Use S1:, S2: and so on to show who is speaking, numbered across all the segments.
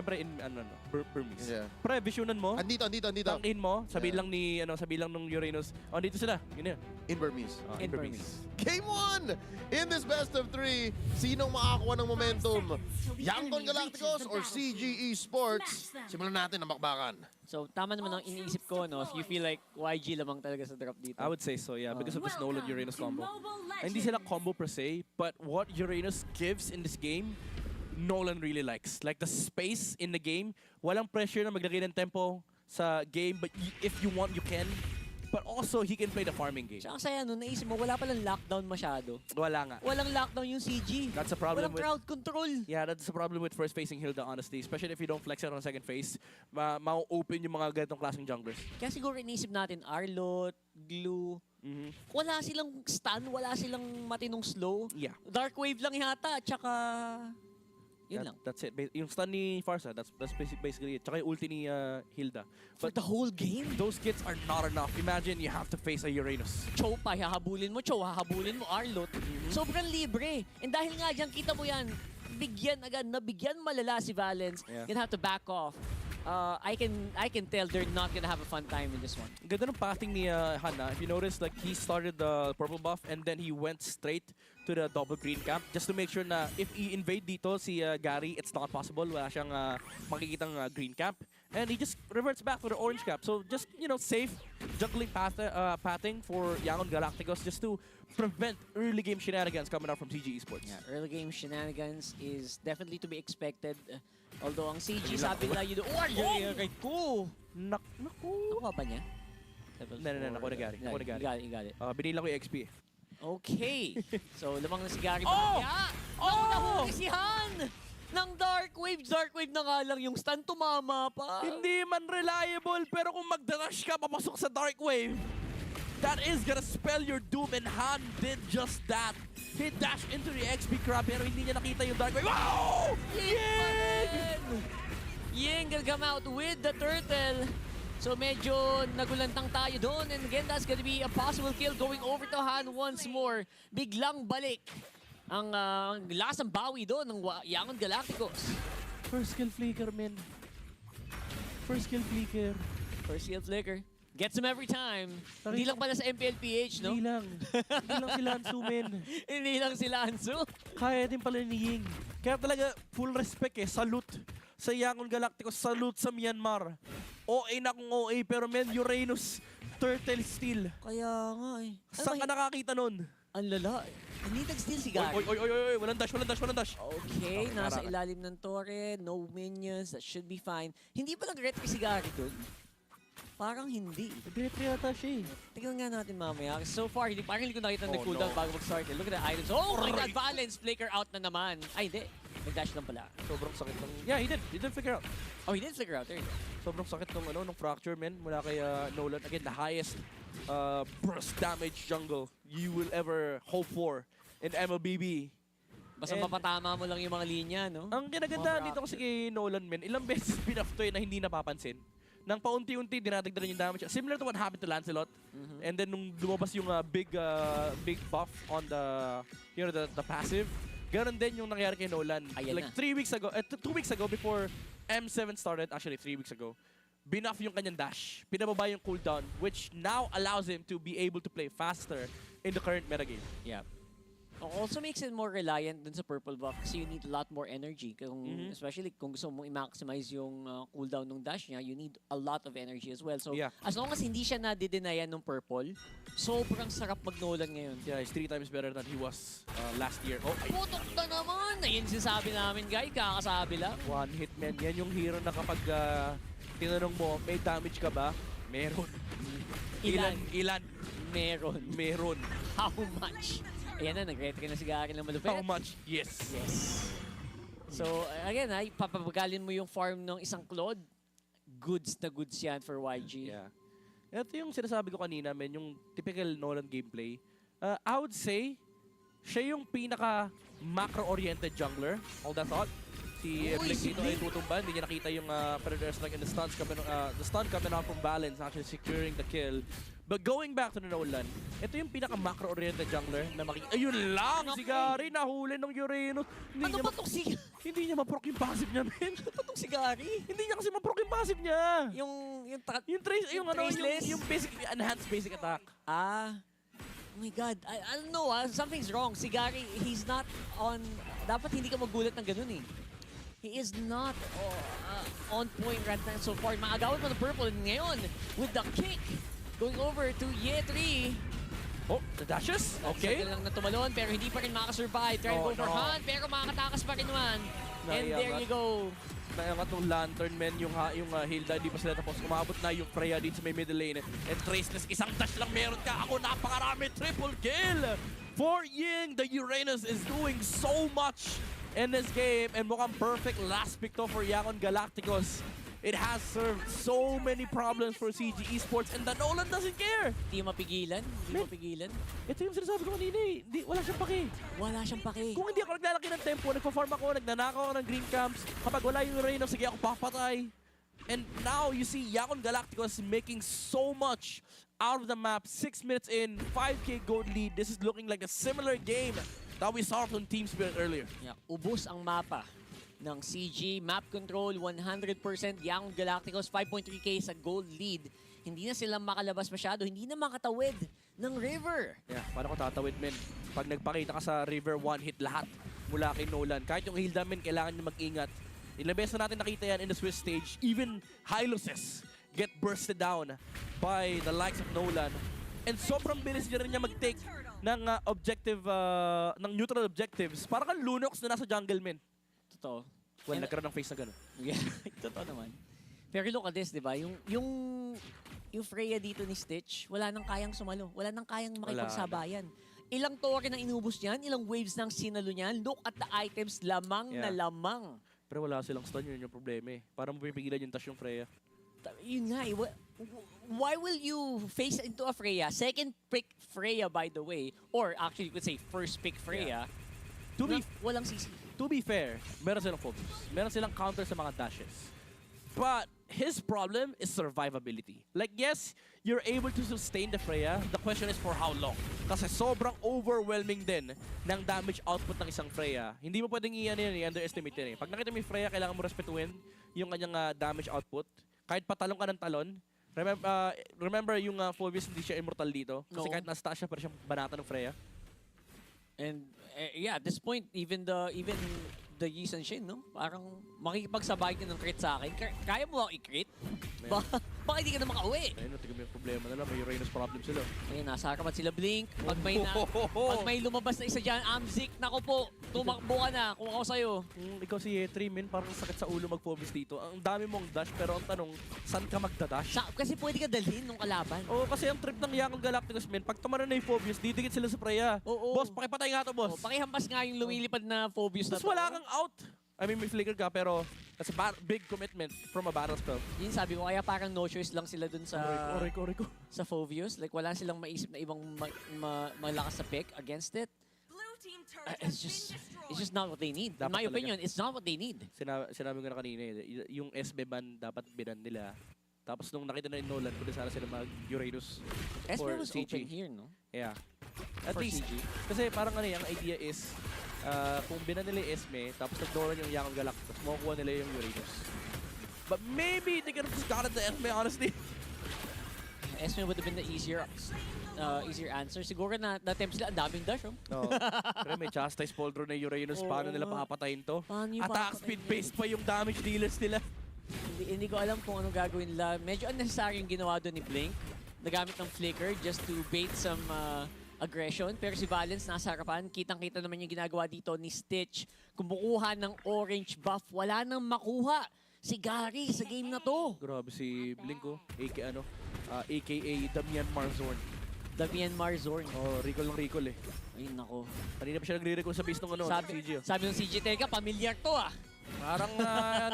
S1: Siyempre in Burmese.
S2: Yeah.
S1: Pre, visionan mo.
S2: Andito.
S1: Tangin mo, sabi lang ni nung Uranus. Oh, dito sila. Yun yan.
S2: In Burmese.
S1: In Burmese.
S2: Game 1! In this best of 3, sinong makakuha ng momentum? Yangon Galacticos or CG Esports? Simulan natin ang bakbakan.
S3: So, tama naman ang iniisip ko, no? If you feel like YG lamang talaga sa drop dito.
S1: I would say so, yeah, because of this Nolan-Uranus combo. Hindi sila combo per se, but what Uranus gives in this game, Nolan really likes. Like the space in the game, walang pressure na maglagay ng tempo sa game, but if you want, you can. But also, he can play the farming game.
S3: Tsaka saya, no, naisip mo, wala palang lockdown masyado.
S1: Wala nga.
S3: Walang lockdown yung CG.
S1: That's a problem
S3: Walang crowd control.
S1: Yeah, that's the problem with first-facing Hilda, honestly. Especially if you don't flex it on second phase. Ma-open yung mga ganitong klaseng junglers.
S3: Kaya siguro inisip natin, Arlot, Glue, wala silang stun, wala silang matinong slow.
S1: Yeah.
S3: Dark Wave lang yata, tsaka... Yun lang.
S1: That's it. Yung stun ni Farsa, that's basically it. Tsaka yung ulti ni Hilda.
S3: For the whole game?
S1: Those kits are not enough. Imagine you have to face a Uranus.
S3: Cho pa, hahabulin mo Cho, hahabulin mo Arlot. Sobrang libre. And dahil nga dyan, kita mo yan, bigyan agad, nabigyan malala si Valens.
S1: Yeah.
S3: Gonna have to back off. I can tell they're not gonna have a fun time in this one.
S1: Ganda ng pathing ni Hana. If you notice, like he started the purple buff and then he went straight to the double green camp just to make sure na if i-invade dito si Gary, it's not possible. Wala siyang makikitang green camp. And he just reverts back to the orange camp. So just, you know, safe juggling pathing for Yangon Galacticos just to prevent early game shenanigans coming out from CG Esports.
S3: Yeah, early game shenanigans is definitely to be expected. Although ang CG sabi nila yun, oh, right ko!
S1: Naku!
S3: Nakuha pa niya?
S1: Naku na Gary. Naku na Gary.
S3: You got it.
S1: Binilang ko yung XP.
S3: Okay. So, lamang na si Gary.
S1: Oh!
S3: Nahuli si Han! Ng Dark Wave. Dark Wave na nga lang yung stun, tumama pa.
S1: Hindi man reliable, pero kung magdadash ka papasok sa Dark Wave, that is gonna spell your doom, and Han did just that. He dashed into the XP crab pero hindi niya nakita yung Dark Wave. Wow!
S3: Ying! Ying will come out with the turtle. So medyo nagulantang tayo doon. And again, that's gonna be a possible kill going over to Han once more. Biglang balik ang lasang bawi doon ng Yangon Galacticos.
S1: First kill flicker, man. First kill flicker.
S3: First kill flicker. Gets him every time. Hindi lang pala sa MPLPH, no?
S1: Hindi lang. Hindi lang sila Hansu, men.
S3: Hindi lang sila Hansu.
S1: Kaya din pala ni Ying. Kaya talaga, full respect salute sa Yangon Galacticos, salute sa Myanmar. OA na kung OA, pero men, Uranus, turtle steal.
S3: Kaya nga eh.
S1: Saan ka nakakita nun?
S3: Ang lala. Hindi nag-steal si Gary.
S1: Oy, walang dash.
S3: Okay, nasa ilalim ng torre, no minions, that should be fine. Hindi ba nag-retry si Gary doon? Parang hindi.
S1: Nag-retry yata siya eh.
S3: Tignan nga natin mamaya. So far, parang hindi ko nakita na cooldown
S1: no.
S3: bago mag-start. Look at the items. Oh my God, Valens! Flicker out na naman. Ay, hindi. Nag-dash lang pala.
S1: Sobrang sakit ng... Yeah, he did figure out.
S3: Oh, he did figure out. There you go.
S1: Sobrang sakit ng fracture, men. Mula kay Nolan. Again, the highest burst damage jungle you will ever hope for in MLBB.
S3: Basta mapatama mo lang yung mga linya, no?
S1: Ang kinaganda dito kasi kay Nolan, men, ilang beses pinuff to na hindi napapansin. Nang paunti-unti, dinadagdagan yung damage. Similar to what happened to Lancelot. And then nung lumabas yung big buff on the, you know, the passive, ganon din yung nangyari kay Nolan.
S3: Ayan
S1: like
S3: na.
S1: 2 weeks ago before M7 started, actually 3 weeks ago, binuff yung kanyang dash. Pinababa yung cooldown, which now allows him to be able to play faster in the current metagame.
S3: Yeah. Also makes it more reliant dun sa purple buff kasi you need a lot more energy. Especially kung gusto mong i-maximize yung cooldown ng dash niya, you need a lot of energy as well. So,
S1: yeah.
S3: As long as hindi siya na-denayan ng purple, sobrang sarap mag-Nolan ngayon.
S1: Yeah, he's 3 times better than he was last year. Oh,
S3: Putok na naman! Ayun sinasabi namin, guys. Kakasabi lang.
S1: One hit, man. Yan yung hero na kapag tinanong mo, may damage ka ba? Meron. Ilan? Meron.
S3: How much? Ayan na, nag-retry na si Gary ng malupit.
S1: How much? Yes.
S3: So, again, papabagalin mo yung farm ng isang Claude. Goods na goods yan for YG.
S1: Yeah. Ito yung sinasabi ko kanina, men, yung typical Nolan gameplay. I would say, siya yung pinaka-macro-oriented jungler. All that thought. Si Blink dito ay tutumba. Hindi niya nakita yung Predator Strike and the stun coming out from Balance, actually securing the kill. But going back to the Nolan, ito yung pinaka-macro-oriented jungler na ayun lang! Si Gary nahuli ng Uranus.
S3: Ano ba itong si...
S1: Hindi niya ma-proc yung passive niya, men.
S3: Ano ba itong si Gary?
S1: Hindi niya kasi ma-proc yung passive niya. Yung trace, yung ano, yung basic, enhanced basic attack.
S3: Ah. Oh my God. I don't know, something's wrong. Si Gary, he's not on... Dapat hindi ka magulat ng ganun eh. He is not on point right now so far. Maagawin mo ng purple ngayon with the kick. Going over to Ye3.
S1: Oh, the dashes? Okay.
S3: Sakit lang na tumalon pero hindi pa rin makasurvive. Try to go for Hunt pero makakatakas pa rin naman. And there you go.
S1: Nayangat ng Lantern, men, yung Hilda, hindi pa sila tapos. Umabot na yung Freya dito sa may middle lane. And Traceless, isang dash lang meron ka. Ako, napakarami. Triple kill for Ying. The Uranus is doing so much in this game. And mukhang perfect last pick to for Yangon Galacticos. It has served so many problems for CG Esports and the Nolan doesn't care.
S3: Hindi mapigilan. Hindi mapigilan.
S1: Ito yung sinasabi ko kanina eh. Wala siyang pake.
S3: Wala siyang pake.
S1: Kung hindi ako naglalaki ng tempo, nagpa-farm ako, nagnanakaw ako ng green camps. Kapag wala yung Reyna, sige ako papatay. And now you see Yakon Galacticos making so much out of the map. 6 minutes in, 5k gold lead. This is looking like a similar game that we saw from Team Spirit earlier.
S3: Yeah, ubos ang mapa ng CG. Map control, 100%. Young Galacticos, 5.3k sa gold lead. Hindi na sila makalabas masyado. Hindi na makatawid ng river.
S1: Yeah, paano ko tatawid, men? Pag nagpakita ka sa river, one hit lahat mula kay Nolan. Kahit yung Hilda, men, kailangan niya mag-ingat. Ilang beses na natin nakita yan in the Swiss stage. Even Hyluses get bursted down by the likes of Nolan. And sobrang bilis niya rin niya mag-take ng objective, ng neutral objectives. Para kang Lunox na nasa jungle, men.
S3: Totoo.
S1: Well, nagkaroon ng face na gano'n.
S3: Yeah, totoo naman. Pero look at this, di ba? Yung Freya dito ni Stitch, wala nang kayang sumalo. Wala nang kayang makipagsabayan. Ilang tore na inubos niyan, ilang waves nang sinalo niyan. Look at the items, lamang na lamang.
S1: Pero wala silang stun, yun yung problema eh. Para mo pipigilan yung touch yung Freya.
S3: Yun nga eh. Why will you face into a Freya? Second pick Freya, by the way. Or actually, you could say first pick Freya. Yeah. Walang CC.
S1: To be fair, meron silang focus. Meron silang counter sa mga dashes. But his problem is survivability. Like, yes, you're able to sustain the Freya. The question is for how long? Kasi sobrang overwhelming din ng damage output ng isang Freya. Hindi mo pwedeng i-underestimate yan eh. Pag nakita mo yung Freya, kailangan mo respetuhin yung kanyang damage output. Kahit patalong ka ng talon. Remember yung Phoebus, hindi siya immortal dito. Kasi kahit nasa taas siya, pero siyang banata ng Freya.
S3: And yeah, at this point, even the Yi San Shin, no? Parang makikipagsabay ka ng crit sa akin. Kaya mo ako i-crit? Baka hindi ka na makauwi.
S1: Ayun, tignan mo yung problema nila. May Uranus problem sila.
S3: Ayun, nasa harapan sila Blink. Pag may lumabas na isa dyan, Amzik, nako po, tumakbo ka na kung ako sa'yo.
S1: Ikaw si Ye3, min, parang sakit sa ulo mag-focus dito. Ang dami mong dash, pero ang tanong, saan ka magdadash?
S3: Kasi pwede ka dalhin nung kalaban.
S1: Oo, kasi ang trip ng Young Galacticos, min, pag tumaran na yung Phoebus, didikit sila sa Freya.
S3: Oo.
S1: Boss, pakipatay nga to, boss.
S3: Pakihampas nga yung lumilipad na Phoebus na to.
S1: Tapos wala kang out. I mean, may flicker ka, pero that's a big commitment from a battle spell.
S3: Yun sabi ko, kaya parang no choice lang sila dun sa
S1: Rico.
S3: sa Phoebus. Like, wala silang maisip na ibang malakas sa pick against it. It's just not what they need. In my opinion, it's not what they need.
S1: Sinabi ko na kanina, yung SB ban dapat binan nila. Tapos nung nakita na yung Nolan, pwede sana sila mag-Uranus
S3: SB
S1: for
S3: was
S1: CG.
S3: open here, no?
S1: Yeah. At
S3: For
S1: least,
S3: CG.
S1: kasi parang ano yung idea is, kung binan nila yung Esme, tapos nag-Nolan yung Young Galacticos, makukuha nila yung Uranus. But maybe they could have just gotten the Esme, honestly.
S3: Esme would have been the easier answer. Siguro na-attempt sila, ang daming dash, oh.
S1: No. Pero may chastise Poldro na Uranus, paano nila papatayin to?
S3: Paano yung
S1: Attack
S3: papatayin
S1: speed based pa yung damage dealers nila.
S3: Hindi ko alam kung anong gagawin nila. Medyo unnecessary yung ginawa doon ni Blink. Nagamit ng flicker just to bait some aggression. Pero si Valence nasa harapan. Kitang-kita naman yung ginagawa dito ni Stitch. Kumukuha ng orange buff. Wala nang makuha si Gary sa game na to.
S1: Grabe si Blinko, aka Damian Marzorn.
S3: Damian Marzorn.
S1: Oh, recall ng recall eh.
S3: Ayun nako.
S1: Kanina pa siya nagre-recall sa base ng ano, CG.
S3: Sabi ng CG, teka, familiar to ah.
S1: Parang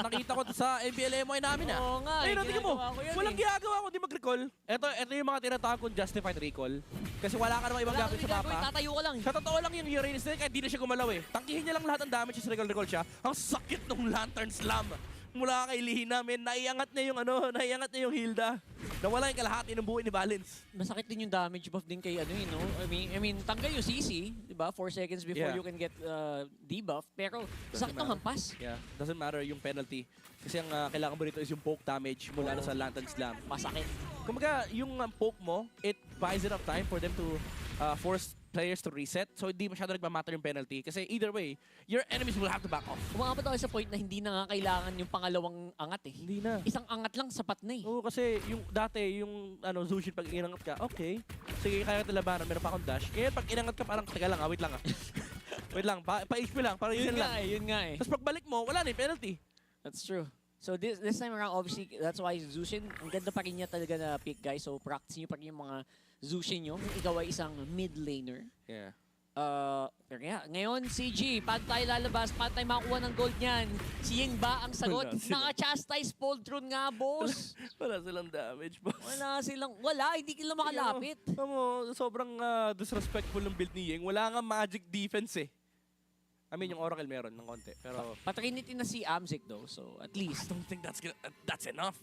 S1: nakita ko sa MBLMOI namin ah.
S3: Oo nga,
S1: Ayun, tingnan mo.
S3: ginagawa ko yan
S1: Walang
S3: eh.
S1: ginagawa ko, di mag-recall. Ito yung mga tinatawag kong justified recall. Kasi wala ka namang ibang
S3: Wala
S1: gagawin
S3: kang
S1: sa
S3: gagawin,
S1: mapa.
S3: tatayo ka lang.
S1: Sa totoo lang yung Uranus na kahit di na siya gumalaw eh. Tangkihin niya lang lahat ng damage sa recall siya. Ang sakit ng Lantern Slam mula kay Lihina, men, naiangat niya yung naiangat niya yung Hilda. Nawala yung kalahati ng buhay ni Balance.
S3: Masakit din yung damage buff din kay no? I mean, tanggal yung CC, di ba? 4 seconds before you can get debuff. Pero sakit ng hampas.
S1: Yeah, doesn't matter yung penalty. Kasi ang kailangan mo rito is yung poke damage mula sa Lantern Slam.
S3: Masakit.
S1: Kumbaga, yung poke mo, it buys enough time for them to force players to reset. So hindi masyado nagmamatter yung penalty. Kasi either way, your enemies will have to back off.
S3: Umabot ako sa point na hindi na nga kailangan yung pangalawang angat eh.
S1: Hindi na.
S3: Isang angat lang sapat na eh.
S1: Oo, kasi yung dati, yung Zushin, pag inangat ka, okay. Sige, kaya ka labanan, meron pa akong dash. Ngayon, pag inangat ka, parang, teka lang, wait lang wait lang, pa-HP lang, parang yun lang.
S3: Yun nga eh.
S1: Tapos pagbalik mo, wala na yung penalty.
S3: That's true. So this time around, obviously, that's why Zushin, ang ganda pa rin niya talaga na pick, guys. So practice niyo pa rin yung mga Zushin nyo. Kung ikaw ay isang mid laner.
S1: Yeah.
S3: Pero yeah, ngayon, CG, paano tayo lalabas? Paano tayo makuha ng gold niyan? Si Ying ba ang sagot? Naka-chastise Poltron nga, boss.
S1: Wala silang damage, boss.
S3: Wala, hindi sila makalapit.
S1: Sobrang disrespectful ng build ni Ying. Wala nga magic defense eh. I mean, yung Oracle meron ng konti. Pero
S3: Patrinity na si Amzik though, so at least.
S1: I don't think that's enough.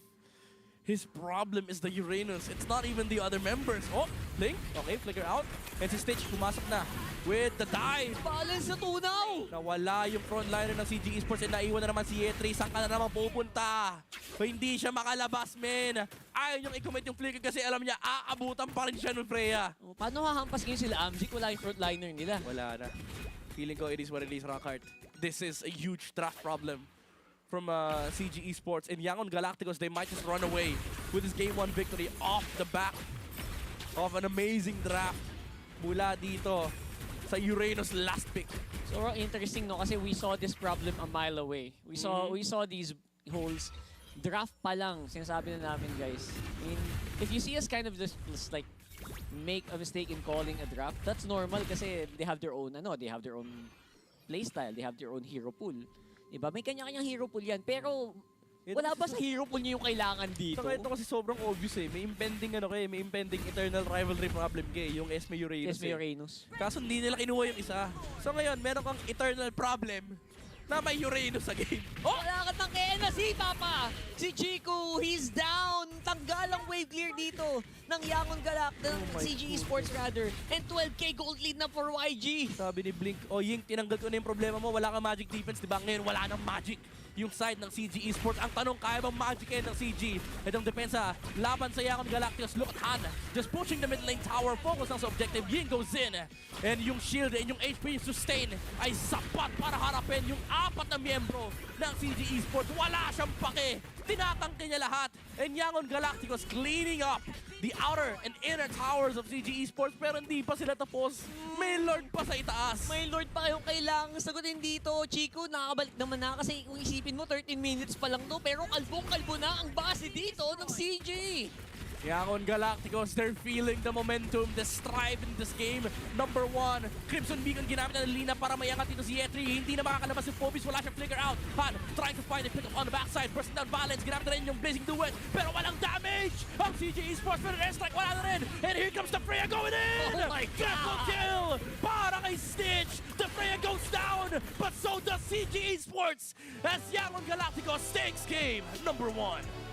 S1: His problem is the Uranus. It's not even the other members. Oh, Blink. Okay, flicker out. And si Stitch pumasok na with the dive.
S3: Balance sa tunaw!
S1: Nawala yung frontliner ng CG Esports and naiwan na naman si Yetri. Saan ka na naman pupunta? Hindi siya makalabas, men. Ayaw niyong i-commit yung flicker kasi alam niya, aabutan pa rin siya ng Freya.
S3: Paano hahampas ngayon sila Amzik? Wala yung frontliner nila.
S1: Wala na. Feeling ko it is what it is, Rockhart. This is a huge draft problem from CG Esports. And Yangon Galacticos, they might just run away with this Game 1 victory off the back of an amazing draft mula dito sa Uranus last pick.
S3: So interesting no kasi we saw this problem a mile away. We saw these holes draft pa lang sinasabi na namin, guys. I mean, if you see us kind of just like make a mistake in calling a draft, that's normal kasi they have their own playstyle, they have their own hero pool. Diba? May kanya-kanyang hero pool yan. Pero wala ba sa hero pool niyo yung kailangan dito?
S1: Saka ito kasi sobrang obvious eh. May impending may impending eternal rivalry problem yung Esme Uranus.
S3: Esme Uranus.
S1: Kaso hindi nila kinuha yung isa. So ngayon, meron kang eternal problem na may Uranus sa game.
S3: Oh! Wala ka tangkena si Papa! Si Chico, he's down! Tanggal ang wave clear dito ng Yangon Galactic, ng CG Esports rather. And 12k gold lead na for YG.
S1: Sabi ni Blink, Ying, tinanggal ko na yung problema mo. Wala kang magic defense, di ba? Ngayon, wala nang magic yung side ng CG Esports. Ang tanong, kaya bang magic ng CG? Itong depensa, laban sa Yangon Galacticos. Look at Han, just pushing the mid lane tower. Focus lang sa objective. Ying goes in. And yung shield and yung HP sustain ay sapat para harapin yung 4 na miyembro ng CG Esports. Wala siyang pake. Tinatangke niya lahat. And Yangon Galacticos cleaning up the outer and inner towers of CG Esports, pero hindi pa sila tapos. May Lord pa sa itaas.
S3: May Lord pa kayong kailangang sagutin dito. Chico, nakakabalik naman na kasi kung isipin mo, 13 minutes pa lang to, pero kalbong-kalbo na ang base dito ng CG.
S1: Yangon Galacticos, they're feeling the momentum, the strive in this game. Number 1, Crimson Beacon ginamit na Lina para mayangat dito si Yetri. Hindi na makakalabas si Phobis, wala siyang flicker out. Han trying to find a pick up on the backside, bursting down Valence, ginamit na rin yung Blazing Duet, pero walang damage! Ang CG Esports, pero airstrike, wala na rin! And here comes the Freya going in!
S3: Oh my God!
S1: Triple kill! Para kay Stitch! The Freya goes down, but so does CG Esports! As Yangon Galacticos takes game number 1.